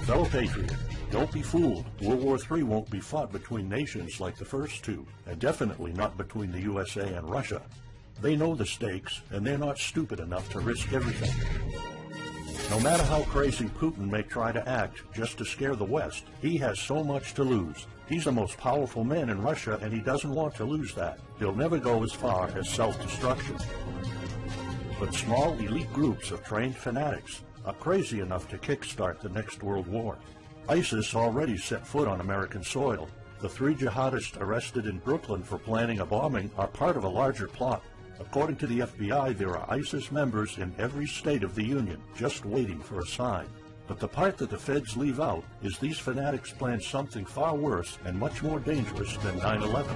Fellow patriot, don't be fooled. World War III won't be fought between nations like the first two, and definitely not between the USA and Russia. They know the stakes, and they're not stupid enough to risk everything. No matter how crazy Putin may try to act just to scare the West, he has so much to lose. He's the most powerful man in Russia, and he doesn't want to lose that. He'll never go as far as self-destruction. But small elite groups of trained fanatics are crazy enough to kickstart the next world war. ISIS already set foot on American soil. The 3 jihadists arrested in Brooklyn for planning a bombing are part of a larger plot. According to the FBI, there are ISIS members in every state of the Union, just waiting for a sign. But the part that the feds leave out is these fanatics plan something far worse and much more dangerous than 9/11.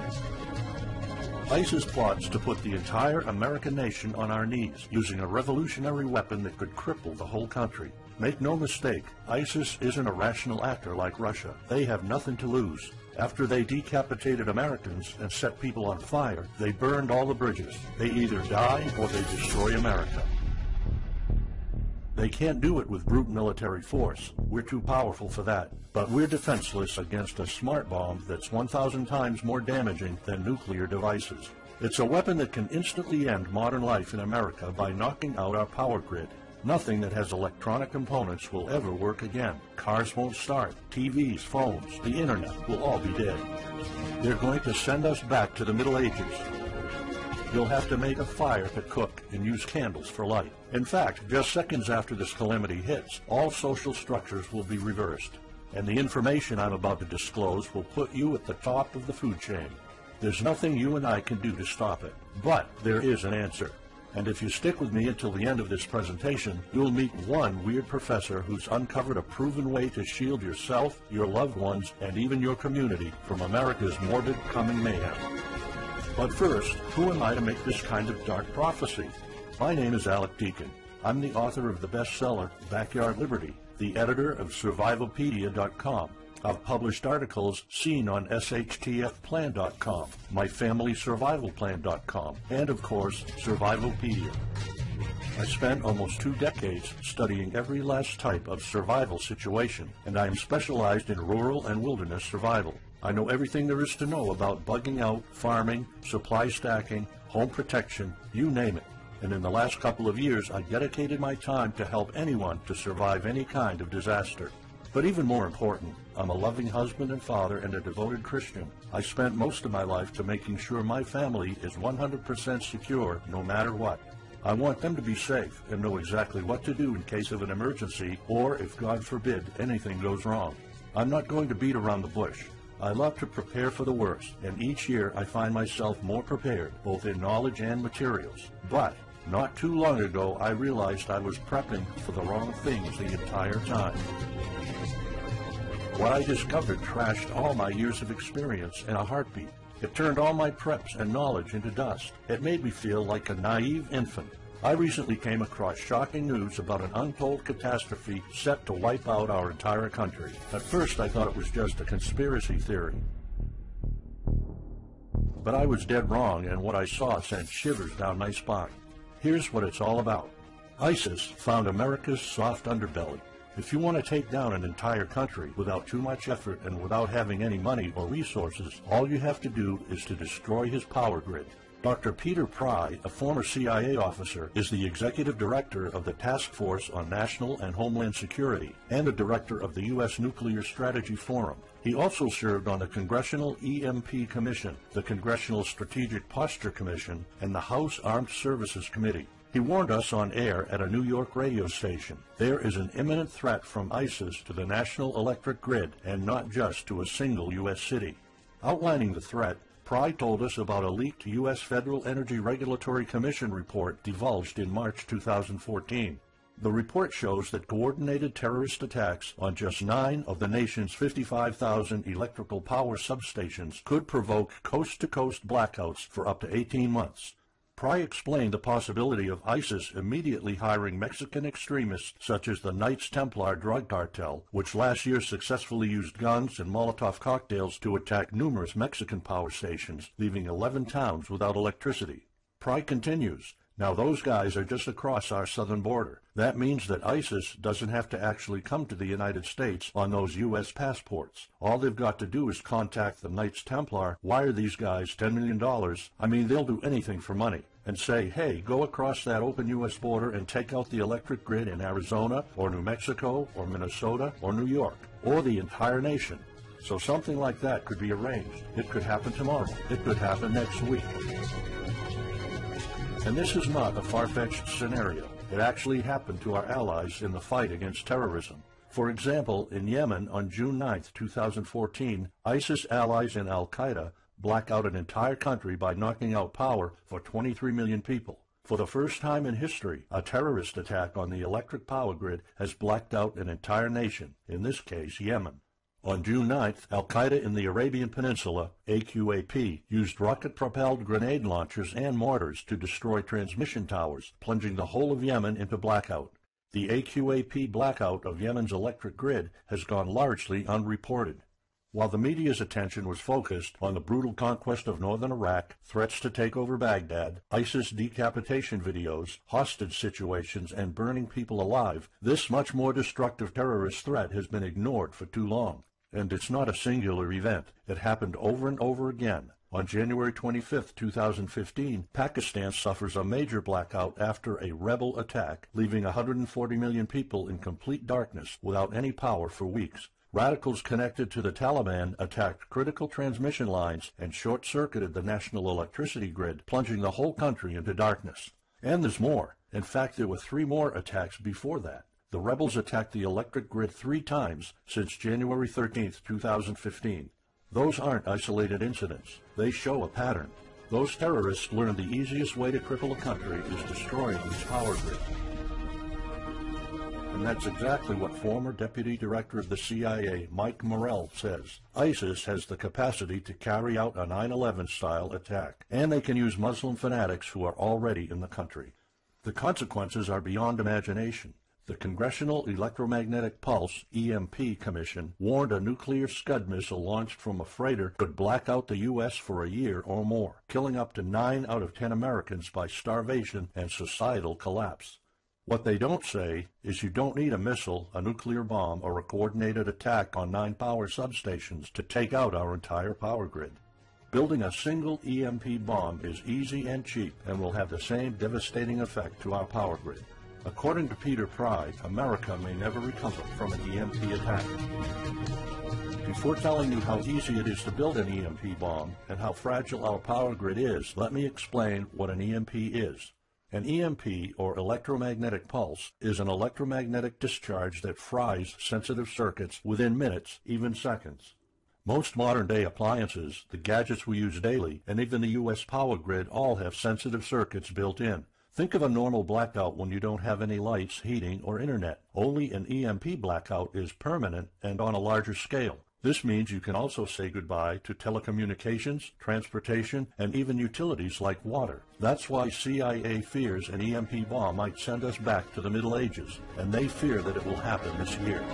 ISIS plots to put the entire American nation on our knees, using a revolutionary weapon that could cripple the whole country. Make no mistake, ISIS isn't a rational actor like Russia. They have nothing to lose. After they decapitated Americans and set people on fire, they burned all the bridges. They either die or they destroy America. They can't do it with brute military force. We're too powerful for that. But we're defenseless against a smart bomb that's 1,000 times more damaging than nuclear devices. It's a weapon that can instantly end modern life in America by knocking out our power grid. Nothing that has electronic components will ever work again. Cars won't start. TVs, phones, the internet will all be dead. They're going to send us back to the Middle Ages. You'll have to make a fire to cook and use candles for light. In fact, just seconds after this calamity hits, all social structures will be reversed. And the information I'm about to disclose will put you at the top of the food chain. There's nothing you and I can do to stop it. But there is an answer. And if you stick with me until the end of this presentation, you'll meet one weird professor who's uncovered a proven way to shield yourself, your loved ones, and even your community from America's morbid coming mayhem. But first, who am I to make this kind of dark prophecy? My name is Alec Deacon. I'm the author of the bestseller, Backyard Liberty, the editor of Survivalopedia.com. I've published articles seen on SHTFplan.com, MyFamilySurvivalPlan.com, and of course, Survivalopedia. I spent almost 2 decades studying every last type of survival situation, and I am specialized in rural and wilderness survival. I know everything there is to know about bugging out, farming, supply stacking, home protection, you name it. And in the last couple of years, I dedicated my time to help anyone to survive any kind of disaster. But even more important, I'm a loving husband and father and a devoted Christian. I spent most of my life to making sure my family is 100% secure no matter what. I want them to be safe and know exactly what to do in case of an emergency or, if God forbid, anything goes wrong. I'm not going to beat around the bush. I love to prepare for the worst, and each year I find myself more prepared, both in knowledge and materials. But not too long ago, I realized I was prepping for the wrong things the entire time. What I discovered trashed all my years of experience in a heartbeat. It turned all my preps and knowledge into dust. It made me feel like a naive infant. I recently came across shocking news about an untold catastrophe set to wipe out our entire country. At first, I thought it was just a conspiracy theory. But I was dead wrong, and what I saw sent shivers down my spine. Here's what it's all about. ISIS found America's soft underbelly. If you want to take down an entire country without too much effort and without having any money or resources, all you have to do is to destroy his power grid. Dr. Peter Pry, a former CIA officer, is the executive director of the Task Force on National and Homeland Security and the director of the U.S. Nuclear Strategy Forum. He also served on the Congressional EMP Commission, the Congressional Strategic Posture Commission, and the House Armed Services Committee. He warned us on air at a New York radio station. There is an imminent threat from ISIS to the national electric grid, and not just to a single U.S. city. Outlining the threat, Pry told us about a leaked U.S. Federal Energy Regulatory Commission report divulged in March 2014. The report shows that coordinated terrorist attacks on just 9 of the nation's 55,000 electrical power substations could provoke coast-to-coast blackouts for up to 18 months. Pry explained the possibility of ISIS immediately hiring Mexican extremists such as the Knights Templar drug cartel, which last year successfully used guns and Molotov cocktails to attack numerous Mexican power stations, leaving 11 towns without electricity. Pry continues, Now those guys are just across our southern border. That means that ISIS doesn't have to actually come to the United States on those U.S. passports. All they've got to do is contact the Knights Templar, wire these guys $10 million, I mean they'll do anything for money, and say, hey, go across that open U.S. border and take out the electric grid in Arizona or New Mexico or Minnesota or New York or the entire nation. So something like that could be arranged. It could happen tomorrow. It could happen next week. And this is not a far-fetched scenario. It actually happened to our allies in the fight against terrorism. For example, in Yemen on June 9, 2014, ISIS allies and al-Qaeda black out an entire country by knocking out power for 23 million people. For the first time in history, a terrorist attack on the electric power grid has blacked out an entire nation, in this case Yemen. On June 9th, al-Qaeda in the Arabian Peninsula, AQAP, used rocket-propelled grenade launchers and mortars to destroy transmission towers, plunging the whole of Yemen into blackout. The AQAP blackout of Yemen's electric grid has gone largely unreported. While the media's attention was focused on the brutal conquest of northern Iraq, threats to take over Baghdad, ISIS decapitation videos, hostage situations, and burning people alive, this much more destructive terrorist threat has been ignored for too long. And it's not a singular event. It happened over and over again. On January 25, 2015, Pakistan suffers a major blackout after a rebel attack, leaving 140 million people in complete darkness without any power for weeks. Radicals connected to the Taliban attacked critical transmission lines and short-circuited the national electricity grid, plunging the whole country into darkness. And there's more. In fact, there were 3 more attacks before that. The rebels attacked the electric grid 3 times since January 13, 2015. Those aren't isolated incidents. They show a pattern. Those terrorists learned the easiest way to cripple a country is destroying its power grid. And that's exactly what former Deputy Director of the CIA, Mike Morrell, says. ISIS has the capacity to carry out a 9/11-style attack, and they can use Muslim fanatics who are already in the country. The consequences are beyond imagination. The Congressional Electromagnetic Pulse, EMP, Commission warned a nuclear Scud missile launched from a freighter could black out the U.S. for a year or more, killing up to 9 out of 10 Americans by starvation and societal collapse. What they don't say is you don't need a missile, a nuclear bomb, or a coordinated attack on 9 power substations to take out our entire power grid. Building a single EMP bomb is easy and cheap and will have the same devastating effect to our power grid. According to Peter Pry, America may never recover from an EMP attack. Before telling you how easy it is to build an EMP bomb and how fragile our power grid is, let me explain what an EMP is. An EMP, or electromagnetic pulse, is an electromagnetic discharge that fries sensitive circuits within minutes, even seconds. Most modern-day appliances, the gadgets we use daily, and even the U.S. power grid all have sensitive circuits built in. Think of a normal blackout when you don't have any lights, heating, or internet. Only an EMP blackout is permanent and on a larger scale. This means you can also say goodbye to telecommunications, transportation, and even utilities like water. That's why CIA fears an EMP bomb might send us back to the Middle Ages, and they fear that it will happen this year.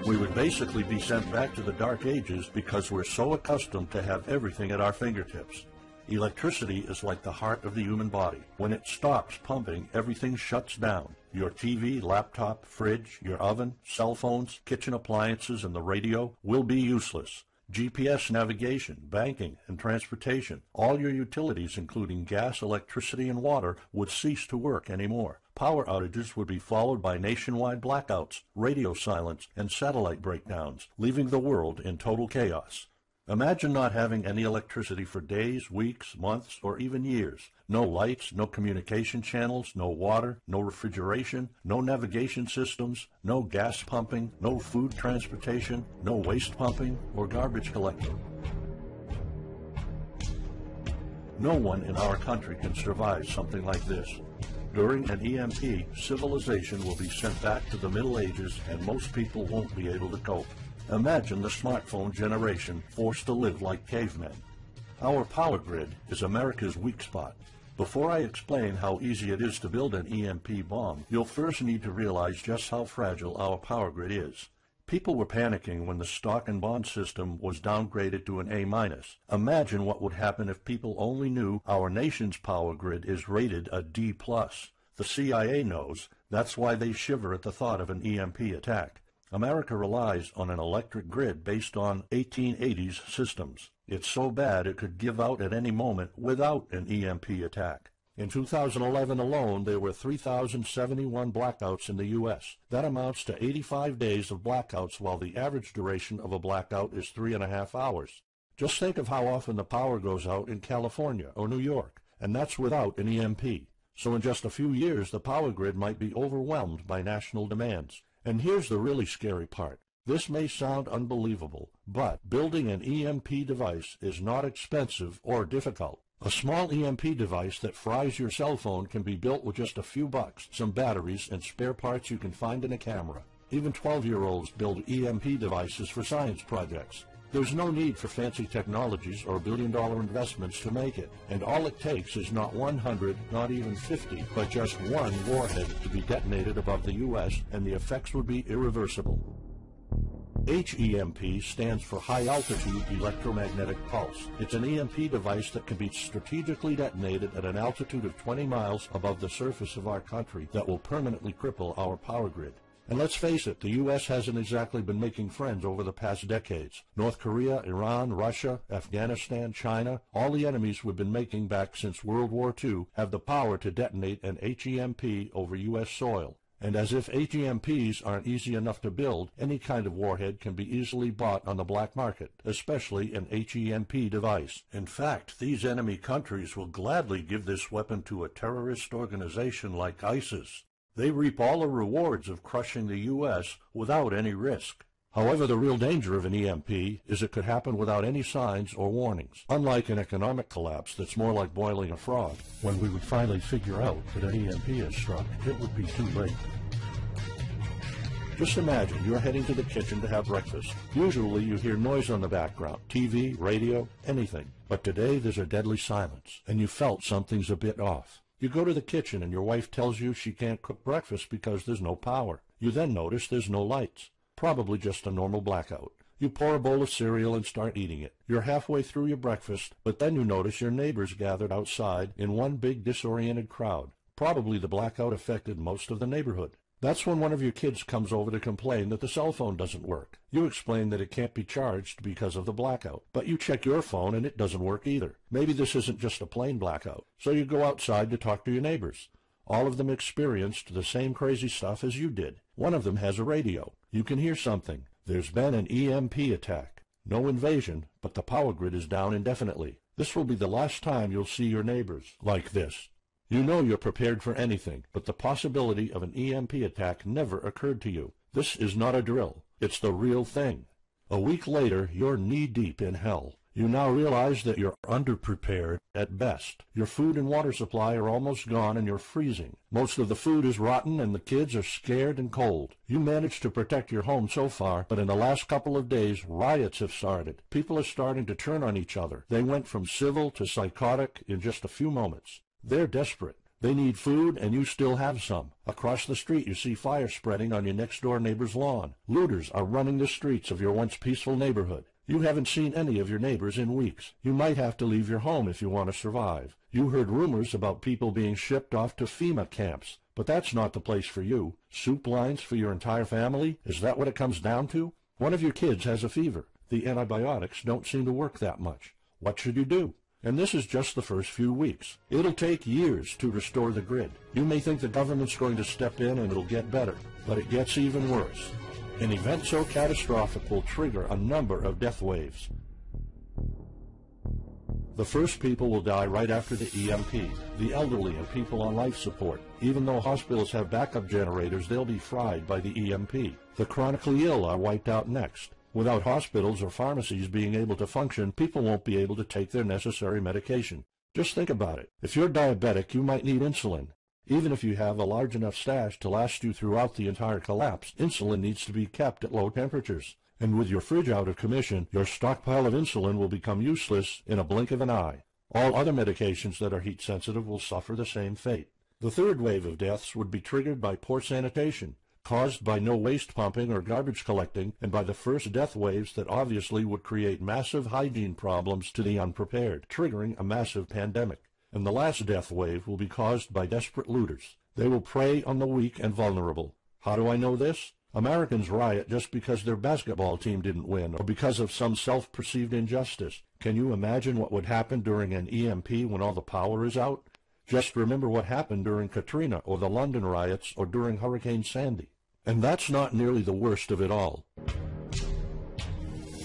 We would basically be sent back to the Dark Ages because we're so accustomed to have everything at our fingertips. Electricity is like the heart of the human body. When it stops pumping, everything shuts down. Your TV, laptop, fridge, your oven, cell phones, kitchen appliances, and the radio will be useless. GPS navigation, banking, and transportation, all your utilities, including gas, electricity, and water, would cease to work anymore. Power outages would be followed by nationwide blackouts, radio silence, and satellite breakdowns, leaving the world in total chaos. Imagine not having any electricity for days, weeks, months, or even years. No lights, no communication channels, no water, no refrigeration, no navigation systems, no gas pumping, no food transportation, no waste pumping, or garbage collecting. No one in our country can survive something like this. During an EMP, civilization will be sent back to the Middle Ages and most people won't be able to cope. Imagine the smartphone generation forced to live like cavemen. Our power grid is America's weak spot. Before I explain how easy it is to build an EMP bomb, you'll first need to realize just how fragile our power grid is. People were panicking when the stock and bond system was downgraded to an A-. Imagine what would happen if people only knew our nation's power grid is rated a D+. The CIA knows. That's why they shiver at the thought of an EMP attack. America relies on an electric grid based on 1880s systems. It's so bad it could give out at any moment without an EMP attack. In 2011 alone, there were 3,071 blackouts in the U.S. That amounts to 85 days of blackouts, while the average duration of a blackout is 3.5 hours. Just think of how often the power goes out in California or New York, and that's without an EMP. So in just a few years, the power grid might be overwhelmed by national demands. And here's the really scary part. This may sound unbelievable, but building an EMP device is not expensive or difficult. A small EMP device that fries your cell phone can be built with just a few bucks, some batteries, and spare parts you can find in a camera. Even 12-year-olds build EMP devices for science projects. There's no need for fancy technologies or billion-dollar investments to make it, and all it takes is not 100, not even 50, but just one warhead to be detonated above the U.S., and the effects would be irreversible. HEMP stands for High Altitude Electromagnetic Pulse. It's an EMP device that can be strategically detonated at an altitude of 20 miles above the surface of our country that will permanently cripple our power grid. And let's face it, the U.S. hasn't exactly been making friends over the past decades. North Korea, Iran, Russia, Afghanistan, China, all the enemies we've been making back since World War II have the power to detonate an HEMP over U.S. soil. And as if HEMPs aren't easy enough to build, any kind of warhead can be easily bought on the black market, especially an HEMP device. In fact, these enemy countries will gladly give this weapon to a terrorist organization like ISIS. They reap all the rewards of crushing the U.S. without any risk. However, the real danger of an EMP is it could happen without any signs or warnings. Unlike an economic collapse that's more like boiling a frog, when we would finally figure out that an EMP has struck, it would be too late. Just imagine you're heading to the kitchen to have breakfast. Usually you hear noise on the background, TV, radio, anything. But today there's a deadly silence, and you felt something's a bit off. You go to the kitchen and your wife tells you she can't cook breakfast because there's no power. You then notice there's no lights. Probably just a normal blackout. You pour a bowl of cereal and start eating it. You're halfway through your breakfast, but then you notice your neighbors gathered outside in one big disoriented crowd. Probably the blackout affected most of the neighborhood. That's when one of your kids comes over to complain that the cell phone doesn't work. You explain that it can't be charged because of the blackout, but you check your phone and it doesn't work either. Maybe this isn't just a plain blackout, so you go outside to talk to your neighbors. All of them experienced the same crazy stuff as you did. One of them has a radio. You can hear something. There's been an EMP attack. No invasion, but the power grid is down indefinitely. This will be the last time you'll see your neighbors like this. You know you're prepared for anything, but the possibility of an EMP attack never occurred to you. This is not a drill. It's the real thing. A week later, you're knee-deep in hell. You now realize that you're underprepared at best. Your food and water supply are almost gone and you're freezing. Most of the food is rotten and the kids are scared and cold. You managed to protect your home so far, but in the last couple of days, riots have started. People are starting to turn on each other. They went from civil to psychotic in just a few moments. They're desperate. They need food, and you still have some. Across the street, you see fire spreading on your next-door neighbor's lawn. Looters are running the streets of your once peaceful neighborhood. You haven't seen any of your neighbors in weeks. You might have to leave your home if you want to survive. You heard rumors about people being shipped off to FEMA camps, but that's not the place for you. Soup lines for your entire family? Is that what it comes down to? One of your kids has a fever. The antibiotics don't seem to work that much. What should you do? And this is just the first few weeks. It'll take years to restore the grid. You may think the government's going to step in and it'll get better, but it gets even worse. An event so catastrophic will trigger a number of death waves. The first people will die right after the EMP, the elderly and people on life support. Even though hospitals have backup generators, they'll be fried by the EMP. The chronically ill are wiped out next. Without hospitals or pharmacies being able to function, people won't be able to take their necessary medication. Just think about it. If you're diabetic, you might need insulin. Even if you have a large enough stash to last you throughout the entire collapse, insulin needs to be kept at low temperatures. And with your fridge out of commission, your stockpile of insulin will become useless in a blink of an eye. All other medications that are heat sensitive will suffer the same fate. The third wave of deaths would be triggered by poor sanitation. caused by no waste pumping or garbage collecting, and by the first death waves that obviously would create massive hygiene problems to the unprepared, triggering a massive pandemic. And the last death wave will be caused by desperate looters. They will prey on the weak and vulnerable. How do I know this? Americans riot just because their basketball team didn't win, or because of some self-perceived injustice. Can you imagine what would happen during an EMP when all the power is out? Just remember what happened during Katrina, or the London riots, or during Hurricane Sandy. And that's not nearly the worst of it all.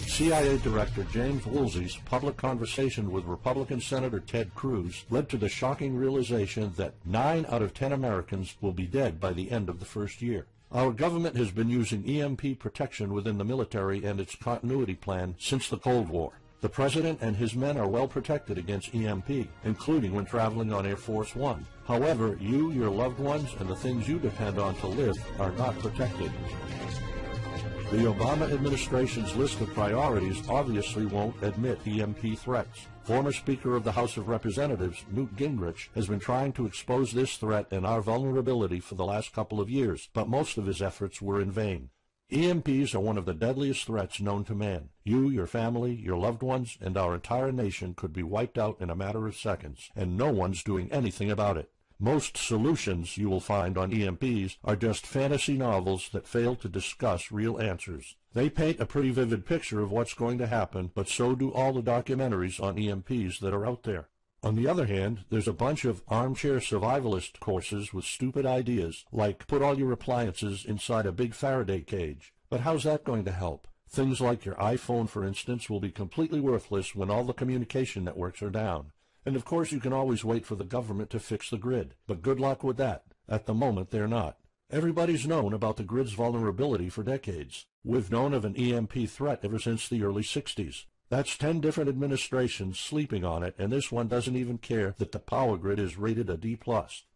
CIA Director James Woolsey's public conversation with Republican Senator Ted Cruz led to the shocking realization that 9 out of 10 Americans will be dead by the end of the first year. Our government has been using EMP protection within the military and its continuity plan since the Cold War. The President and his men are well protected against EMP, including when traveling on Air Force One. However, you, your loved ones, and the things you depend on to live are not protected. The Obama administration's list of priorities obviously won't admit EMP threats. Former Speaker of the House of Representatives, Newt Gingrich, has been trying to expose this threat and our vulnerability for the last couple of years, but most of his efforts were in vain. EMPs are one of the deadliest threats known to man. You, your family, your loved ones, and our entire nation could be wiped out in a matter of seconds, and no one's doing anything about it. Most solutions you will find on EMPs are just fantasy novels that fail to discuss real answers. They paint a pretty vivid picture of what's going to happen, but so do all the documentaries on EMPs that are out there. On the other hand, there's a bunch of armchair survivalist courses with stupid ideas, like put all your appliances inside a big Faraday cage. But how's that going to help? Things like your iPhone, for instance, will be completely worthless when all the communication networks are down. And of course you can always wait for the government to fix the grid, but good luck with that. At the moment they're not. Everybody's known about the grid's vulnerability for decades. We've known of an EMP threat ever since the early 60s. That's 10 different administrations sleeping on it, and this one doesn't even care that the power grid is rated a D+.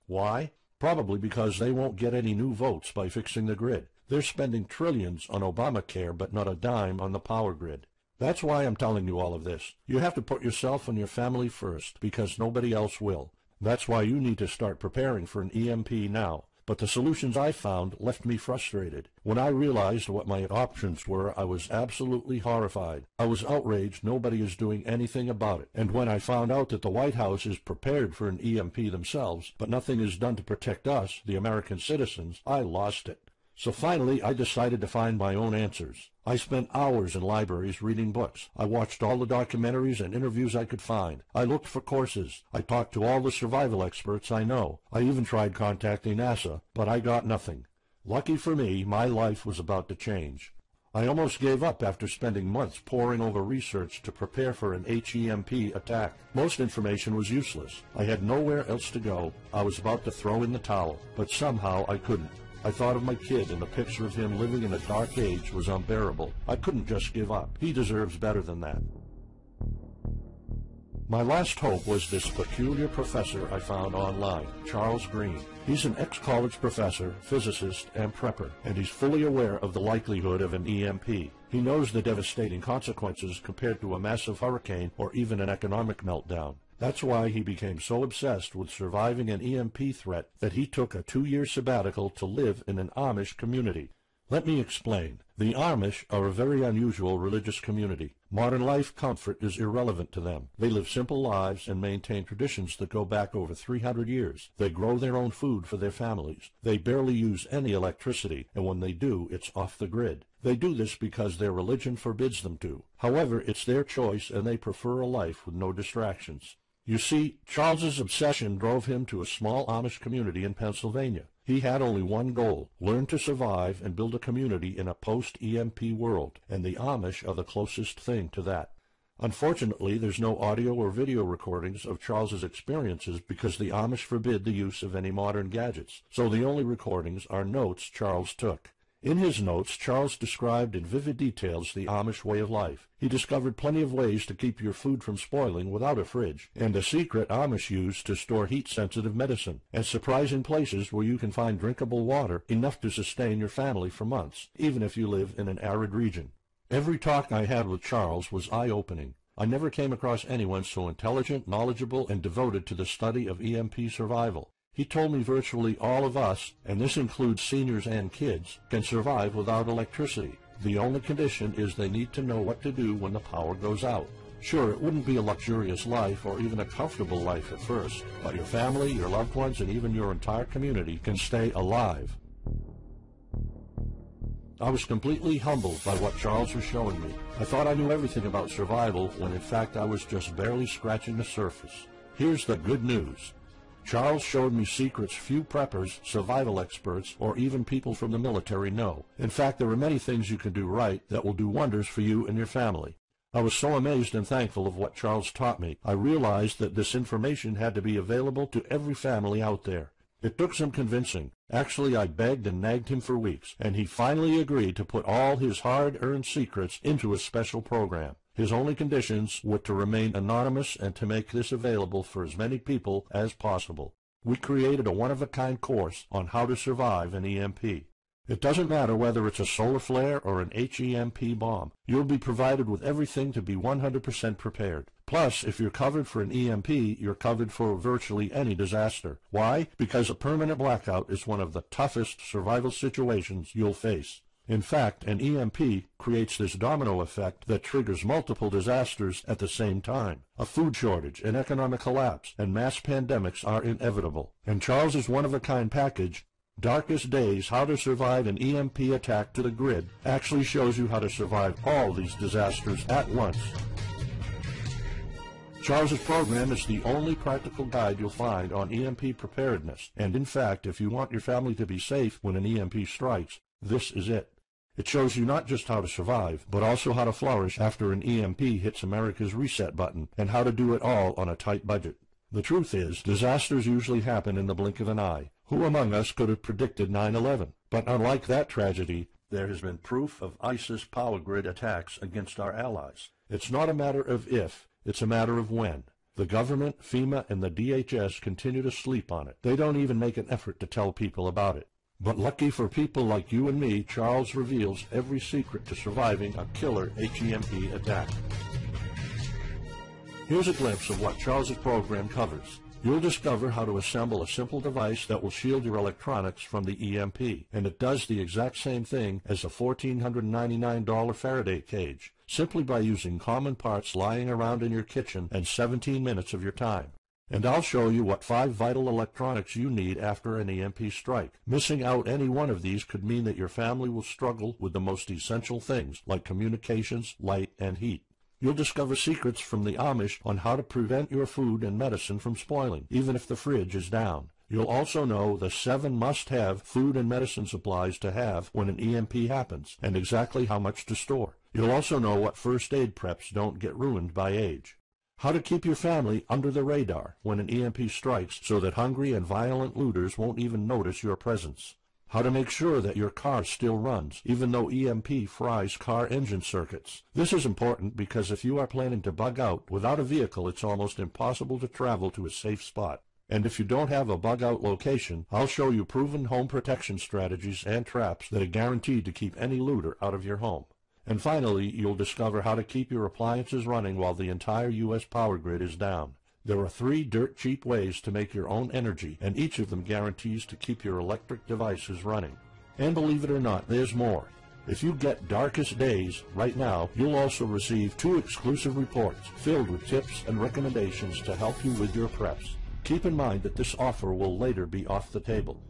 Why? Probably because they won't get any new votes by fixing the grid. They're spending trillions on Obamacare, but not a dime on the power grid. That's why I'm telling you all of this. You have to put yourself and your family first, because nobody else will. That's why you need to start preparing for an EMP now. But the solutions I found left me frustrated. When I realized what my options were, I was absolutely horrified. I was outraged nobody is doing anything about it. And when I found out that the White House is prepared for an EMP themselves, but nothing is done to protect us, the American citizens, I lost it. So finally, I decided to find my own answers. I spent hours in libraries reading books. I watched all the documentaries and interviews I could find. I looked for courses. I talked to all the survival experts I know. I even tried contacting NASA, but I got nothing. Lucky for me, my life was about to change. I almost gave up after spending months poring over research to prepare for an HEMP attack. Most information was useless. I had nowhere else to go. I was about to throw in the towel, but somehow I couldn't. I thought of my kid, and the picture of him living in a dark age was unbearable. I couldn't just give up. He deserves better than that. My last hope was this peculiar professor I found online, Charles Green. He's an ex-college professor, physicist, and prepper, and he's fully aware of the likelihood of an EMP. He knows the devastating consequences compared to a massive hurricane or even an economic meltdown. That's why he became so obsessed with surviving an EMP threat that he took a 2-year sabbatical to live in an Amish community. Let me explain. The Amish are a very unusual religious community. Modern life comfort is irrelevant to them. They live simple lives and maintain traditions that go back over 300 years. They grow their own food for their families. They barely use any electricity, and when they do, it's off the grid. They do this because their religion forbids them to. However, it's their choice, and they prefer a life with no distractions. You see, Charles's obsession drove him to a small Amish community in Pennsylvania. He had only one goal: learn to survive and build a community in a post-EMP world, and the Amish are the closest thing to that. Unfortunately, there's no audio or video recordings of Charles's experiences because the Amish forbid the use of any modern gadgets, so the only recordings are notes Charles took. In his notes, Charles described in vivid details the Amish way of life. He discovered plenty of ways to keep your food from spoiling without a fridge, and a secret Amish use to store heat-sensitive medicine, and surprising places where you can find drinkable water enough to sustain your family for months, even if you live in an arid region. Every talk I had with Charles was eye-opening. I never came across anyone so intelligent, knowledgeable, and devoted to the study of EMP survival. He told me virtually all of us, and this includes seniors and kids, can survive without electricity. The only condition is they need to know what to do when the power goes out. Sure, it wouldn't be a luxurious life or even a comfortable life at first, but your family, your loved ones, and even your entire community can stay alive. I was completely humbled by what Charles was showing me. I thought I knew everything about survival when in fact I was just barely scratching the surface. Here's the good news. Charles showed me secrets few preppers, survival experts, or even people from the military know. In fact, there are many things you can do right that will do wonders for you and your family. I was so amazed and thankful of what Charles taught me. I realized that this information had to be available to every family out there. It took some convincing. Actually, I begged and nagged him for weeks, and he finally agreed to put all his hard-earned secrets into a special program. His only conditions were to remain anonymous and to make this available for as many people as possible. We created a one-of-a-kind course on how to survive an EMP. It doesn't matter whether it's a solar flare or an HEMP bomb. You'll be provided with everything to be 100% prepared. Plus, if you're covered for an EMP, you're covered for virtually any disaster. Why? Because a permanent blackout is one of the toughest survival situations you'll face. In fact, an EMP creates this domino effect that triggers multiple disasters at the same time. A food shortage, an economic collapse, and mass pandemics are inevitable. And Charles's one-of-a-kind package, Darkest Days, How to Survive an EMP Attack to the Grid, actually shows you how to survive all these disasters at once. Charles's program is the only practical guide you'll find on EMP preparedness, and in fact, if you want your family to be safe when an EMP strikes, this is it. It shows you not just how to survive, but also how to flourish after an EMP hits America's reset button, and how to do it all on a tight budget. The truth is, disasters usually happen in the blink of an eye. Who among us could have predicted 9/11? But unlike that tragedy, there has been proof of ISIS power grid attacks against our allies. It's not a matter of if, it's a matter of when. The government, FEMA, and the DHS continue to sleep on it. They don't even make an effort to tell people about it. But lucky for people like you and me, Charles reveals every secret to surviving a killer HEMP attack. Here's a glimpse of what Charles's program covers. You'll discover how to assemble a simple device that will shield your electronics from the EMP, and it does the exact same thing as a $1,499 Faraday cage, simply by using common parts lying around in your kitchen and 17 minutes of your time. And I'll show you what 5 vital electronics you need after an EMP strike. Missing out any one of these could mean that your family will struggle with the most essential things like communications, light, and heat. You'll discover secrets from the Amish on how to prevent your food and medicine from spoiling, even if the fridge is down. You'll also know the 7 must-have food and medicine supplies to have when an EMP happens, and exactly how much to store. You'll also know what first aid preps don't get ruined by age. How to keep your family under the radar when an EMP strikes so that hungry and violent looters won't even notice your presence. How to make sure that your car still runs, even though EMP fries car engine circuits. This is important because if you are planning to bug out, without a vehicle it's almost impossible to travel to a safe spot. And if you don't have a bug-out location, I'll show you proven home protection strategies and traps that are guaranteed to keep any looter out of your home. And finally, you'll discover how to keep your appliances running while the entire U.S. power grid is down. There are 3 dirt-cheap ways to make your own energy, and each of them guarantees to keep your electric devices running. And believe it or not, there's more. If you get Darkest Days right now, you'll also receive 2 exclusive reports filled with tips and recommendations to help you with your preps. Keep in mind that this offer will later be off the table.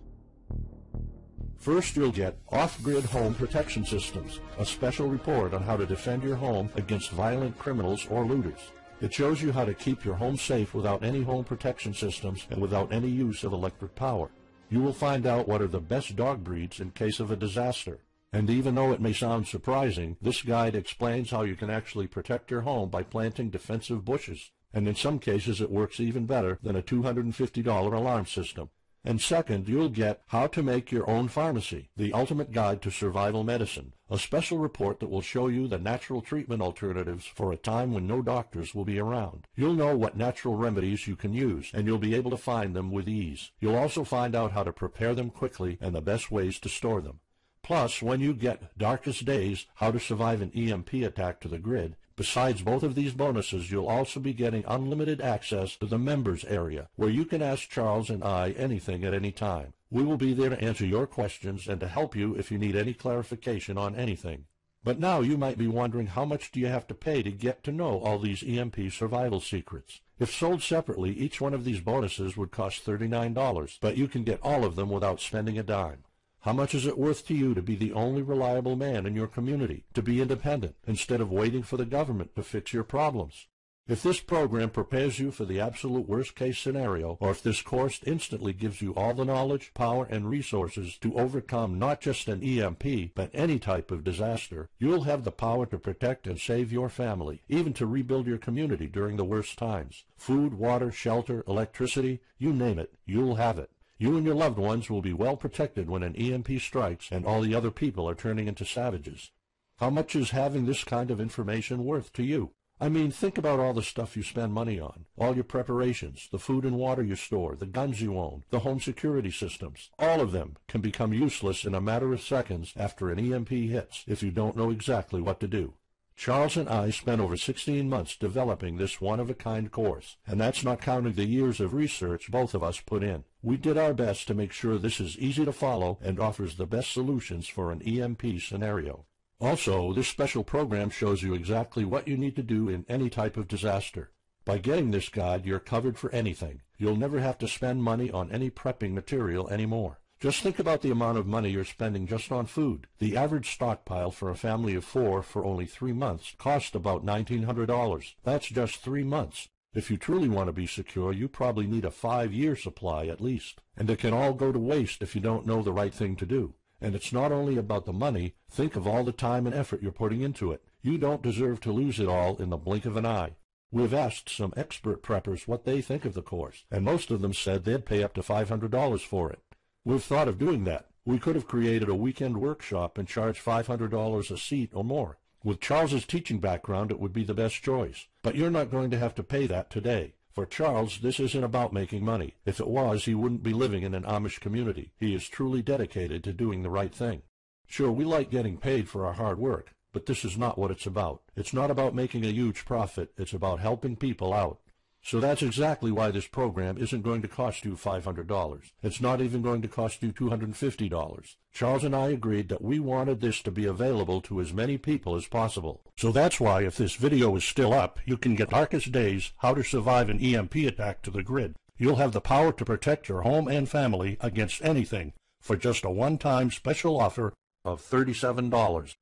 First, you'll get Off-Grid Home Protection Systems, a special report on how to defend your home against violent criminals or looters. It shows you how to keep your home safe without any home protection systems and without any use of electric power. You will find out what are the best dog breeds in case of a disaster. And even though it may sound surprising, this guide explains how you can actually protect your home by planting defensive bushes. And in some cases it works even better than a $250 alarm system. And second, you'll get How to Make Your Own Pharmacy, the ultimate guide to survival medicine, a special report that will show you the natural treatment alternatives for a time when no doctors will be around. You'll know what natural remedies you can use, and you'll be able to find them with ease. You'll also find out how to prepare them quickly and the best ways to store them. Plus, when you get Darkest Days, How to Survive an EMP Attack to the Grid, Besides both of these bonuses, you'll also be getting unlimited access to the members area, where you can ask Charles and I anything at any time. We will be there to answer your questions and to help you if you need any clarification on anything. But now you might be wondering, how much do you have to pay to get to know all these EMP survival secrets? If sold separately, each one of these bonuses would cost $39, but you can get all of them without spending a dime. How much is it worth to you to be the only reliable man in your community, to be independent, instead of waiting for the government to fix your problems? If this program prepares you for the absolute worst-case scenario, or if this course instantly gives you all the knowledge, power, and resources to overcome not just an EMP, but any type of disaster, you'll have the power to protect and save your family, even to rebuild your community during the worst times. Food, water, shelter, electricity, you name it, you'll have it. You and your loved ones will be well protected when an EMP strikes and all the other people are turning into savages. How much is having this kind of information worth to you? I mean, think about all the stuff you spend money on, all your preparations, the food and water you store, the guns you own, the home security systems. All of them can become useless in a matter of seconds after an EMP hits if you don't know exactly what to do. Charles and I spent over 16 months developing this one-of-a-kind course, and that's not counting the years of research both of us put in. We did our best to make sure this is easy to follow and offers the best solutions for an EMP scenario. Also, this special program shows you exactly what you need to do in any type of disaster. By getting this guide, you're covered for anything. You'll never have to spend money on any prepping material anymore. Just think about the amount of money you're spending just on food. The average stockpile for a family of 4 for only 3 months costs about $1,900. That's just 3 months. If you truly want to be secure, you probably need a 5-year supply at least. And it can all go to waste if you don't know the right thing to do. And it's not only about the money. Think of all the time and effort you're putting into it. You don't deserve to lose it all in the blink of an eye. We've asked some expert preppers what they think of the course, and most of them said they'd pay up to $500 for it. We've thought of doing that. We could have created a weekend workshop and charged $500 a seat or more. With Charles's teaching background, it would be the best choice. But you're not going to have to pay that today. For Charles, this isn't about making money. If it was, he wouldn't be living in an Amish community. He is truly dedicated to doing the right thing. Sure, we like getting paid for our hard work, but this is not what it's about. It's not about making a huge profit. It's about helping people out. So that's exactly why this program isn't going to cost you $500. It's not even going to cost you $250. Charles and I agreed that we wanted this to be available to as many people as possible. So that's why, if this video is still up, you can get Darkest Days, How to Survive an EMP Attack to the grid. You'll have the power to protect your home and family against anything for just a one-time special offer of $37.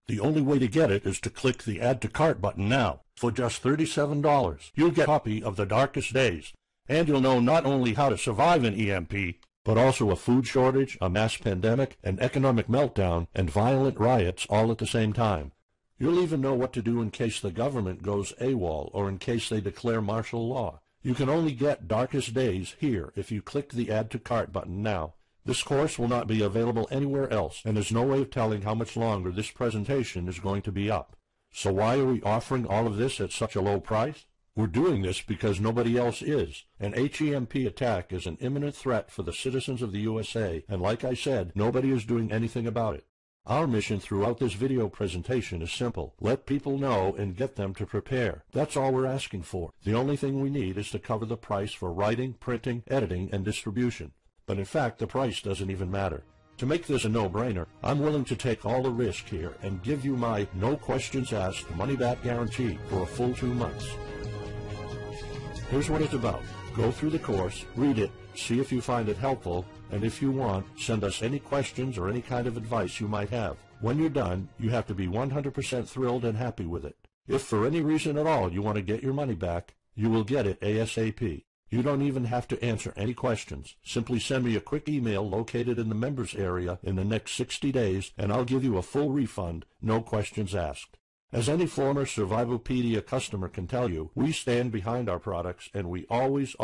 The only way to get it is to click the Add to Cart button now. For just $37, you'll get a copy of The Darkest Days, and you'll know not only how to survive an EMP, but also a food shortage, a mass pandemic, an economic meltdown, and violent riots all at the same time. You'll even know what to do in case the government goes AWOL or in case they declare martial law. You can only get Darkest Days here if you click the Add to Cart button now. This course will not be available anywhere else, and there's no way of telling how much longer this presentation is going to be up. So why are we offering all of this at such a low price? We're doing this because nobody else is. An HEMP attack is an imminent threat for the citizens of the USA, and like I said, nobody is doing anything about it. Our mission throughout this video presentation is simple. Let people know and get them to prepare. That's all we're asking for. The only thing we need is to cover the price for writing, printing, editing, and distribution. But in fact, the price doesn't even matter. To make this a no-brainer, I'm willing to take all the risk here and give you my no questions asked money-back guarantee for a full 2 months. Here's what it's about. Go through the course, read it, see if you find it helpful, and if you want, send us any questions or any kind of advice you might have. When you're done, you have to be 100% thrilled and happy with it. If for any reason at all you want to get your money back, you will get it ASAP. You don't even have to answer any questions. Simply send me a quick email located in the members area in the next 60 days, and I'll give you a full refund, no questions asked. As any former Survivalpedia customer can tell you, we stand behind our products, and we always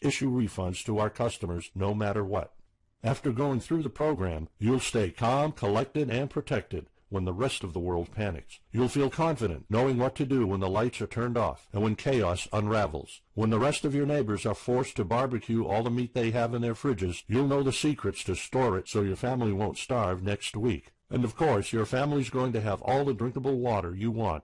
issue refunds to our customers no matter what. After going through the program, you'll stay calm, collected, and protected when the rest of the world panics. You'll feel confident knowing what to do when the lights are turned off and when chaos unravels. When the rest of your neighbors are forced to barbecue all the meat they have in their fridges, you'll know the secrets to store it so your family won't starve next week. And of course, your family's going to have all the drinkable water you want.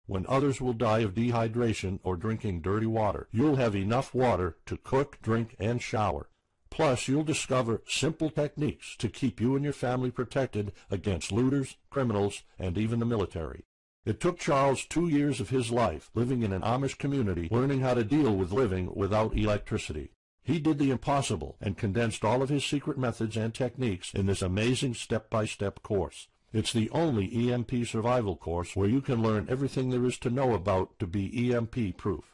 When others will die of dehydration or drinking dirty water, you'll have enough water to cook, drink, and shower. Plus, you'll discover simple techniques to keep you and your family protected against looters, criminals, and even the military. It took Charles 2 years of his life living in an Amish community learning how to deal with living without electricity. He did the impossible and condensed all of his secret methods and techniques in this amazing step-by-step course. It's the only EMP survival course where you can learn everything there is to know about to be EMP-proof.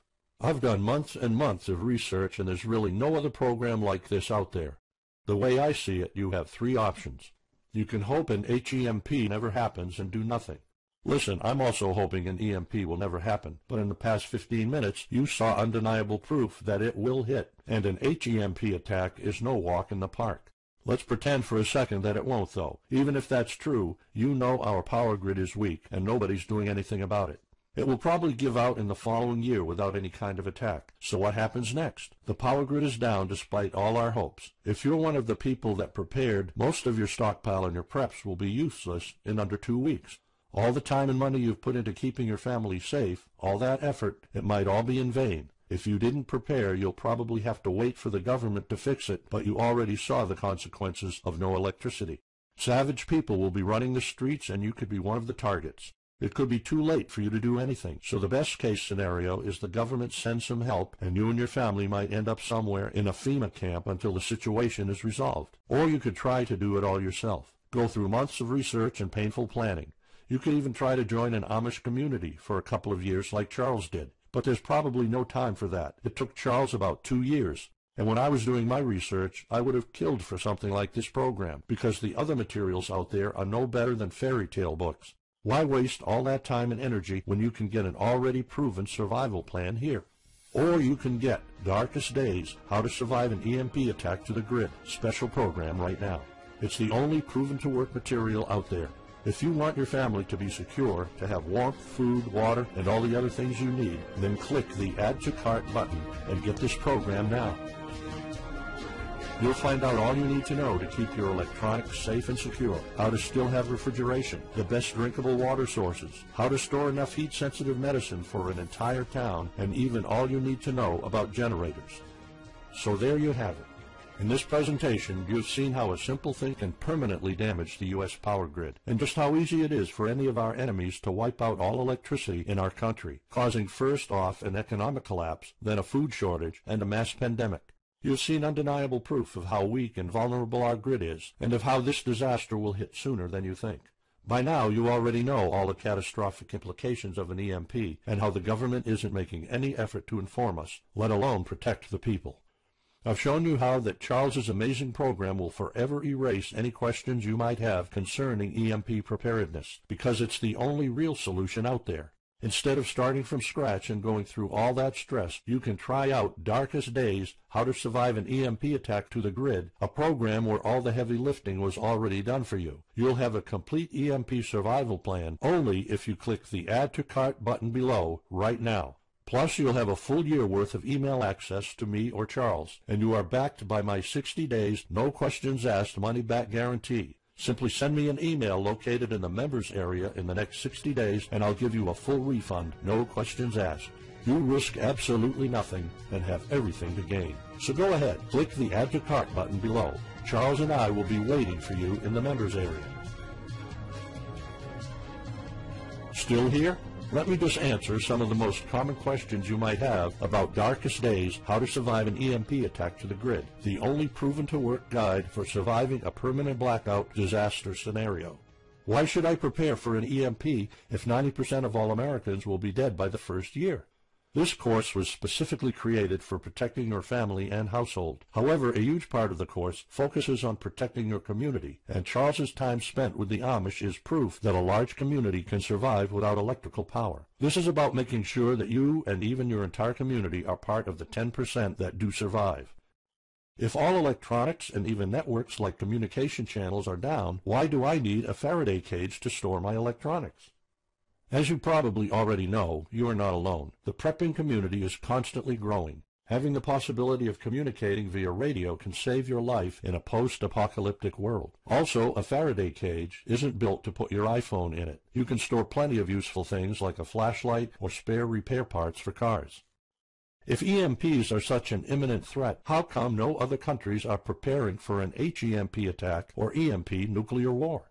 I've done months and months of research, and there's really no other program like this out there. The way I see it, you have 3 options. You can hope an HEMP never happens and do nothing. Listen, I'm also hoping an EMP will never happen, but in the past 15 minutes, you saw undeniable proof that it will hit, and an HEMP attack is no walk in the park. Let's pretend for a second that it won't, though. Even if that's true, you know our power grid is weak, and nobody's doing anything about it. It will probably give out in the following year without any kind of attack. So what happens next? The power grid is down despite all our hopes. If you're one of the people that prepared, most of your stockpile and your preps will be useless in under 2 weeks. All the time and money you've put into keeping your family safe, all that effort, it might all be in vain. If you didn't prepare, you'll probably have to wait for the government to fix it, but you already saw the consequences of no electricity. Savage people will be running the streets, and you could be one of the targets. It could be too late for you to do anything, so the best case scenario is the government sends some help, and you and your family might end up somewhere in a FEMA camp until the situation is resolved. Or you could try to do it all yourself. Go through months of research and painful planning. You could even try to join an Amish community for a couple of years like Charles did. But there's probably no time for that. It took Charles about 2 years. And when I was doing my research, I would have killed for something like this program, because the other materials out there are no better than fairy tale books. Why waste all that time and energy when you can get an already proven survival plan here? Or you can get Darkest Days, How to Survive an EMP Attack to the Grid special program right now. It's the only proven-to-work material out there. If you want your family to be secure, to have warmth, food, water, and all the other things you need, then click the Add to Cart button and get this program now. You'll find out all you need to know to keep your electronics safe and secure, how to still have refrigeration, the best drinkable water sources, how to store enough heat-sensitive medicine for an entire town, and even all you need to know about generators. So there you have it. In this presentation, you've seen how a simple thing can permanently damage the U.S. power grid, and just how easy it is for any of our enemies to wipe out all electricity in our country, causing first off an economic collapse, then a food shortage, and a mass pandemic. You've seen undeniable proof of how weak and vulnerable our grid is, and of how this disaster will hit sooner than you think. By now, you already know all the catastrophic implications of an EMP, and how the government isn't making any effort to inform us, let alone protect the people. I've shown you how that Charles's amazing program will forever erase any questions you might have concerning EMP preparedness, because it's the only real solution out there. Instead of starting from scratch and going through all that stress, you can try out Darkest Days, How to Survive an EMP Attack to the Grid, a program where all the heavy lifting was already done for you. You'll have a complete EMP survival plan only if you click the Add to Cart button below right now. Plus, you'll have a full year worth of email access to me or Charles, and you are backed by my 60 days, no questions asked money-back guarantee. Simply send me an email located in the members area in the next 60 days, and I'll give you a full refund, no questions asked. You risk absolutely nothing and have everything to gain. So go ahead, click the Add to Cart button below. Charles and I will be waiting for you in the members area. Still here? Let me just answer some of the most common questions you might have about Darkest Days, How to Survive an EMP Attack to the Grid, the only proven-to-work guide for surviving a permanent blackout disaster scenario. Why should I prepare for an EMP if 90% of all Americans will be dead by the first year? This course was specifically created for protecting your family and household. However, a huge part of the course focuses on protecting your community, and Charles's time spent with the Amish is proof that a large community can survive without electrical power. This is about making sure that you and even your entire community are part of the 10% that do survive. If all electronics and even networks like communication channels are down, why do I need a Faraday cage to store my electronics? As you probably already know, you are not alone. The prepping community is constantly growing. Having the possibility of communicating via radio can save your life in a post-apocalyptic world. Also, a Faraday cage isn't built to put your iPhone in it. You can store plenty of useful things like a flashlight or spare repair parts for cars. If EMPs are such an imminent threat, how come no other countries are preparing for an HEMP attack or EMP nuclear war?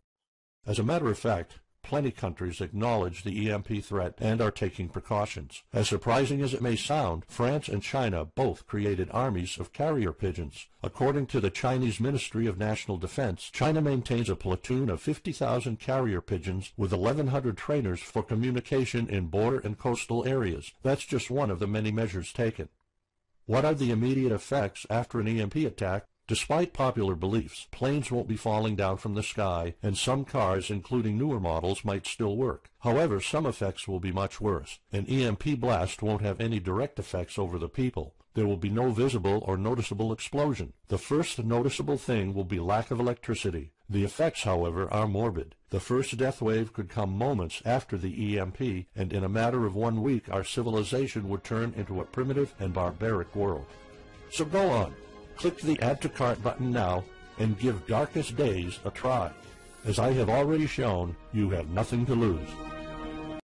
As a matter of fact, plenty countries acknowledge the EMP threat and are taking precautions. As surprising as it may sound, France and China both created armies of carrier pigeons. According to the Chinese Ministry of National Defense, China maintains a platoon of 50,000 carrier pigeons with 1,100 trainers for communication in border and coastal areas. That's just one of the many measures taken. What are the immediate effects after an EMP attack? Despite popular beliefs, planes won't be falling down from the sky, and some cars, including newer models, might still work. However, some effects will be much worse. An EMP blast won't have any direct effects over the people. There will be no visible or noticeable explosion. The first noticeable thing will be lack of electricity. The effects, however, are morbid. The first death wave could come moments after the EMP, and in a matter of 1 week our civilization would turn into a primitive and barbaric world. So go on. Click the Add to Cart button now and give Darkest Days a try. As I have already shown, you have nothing to lose.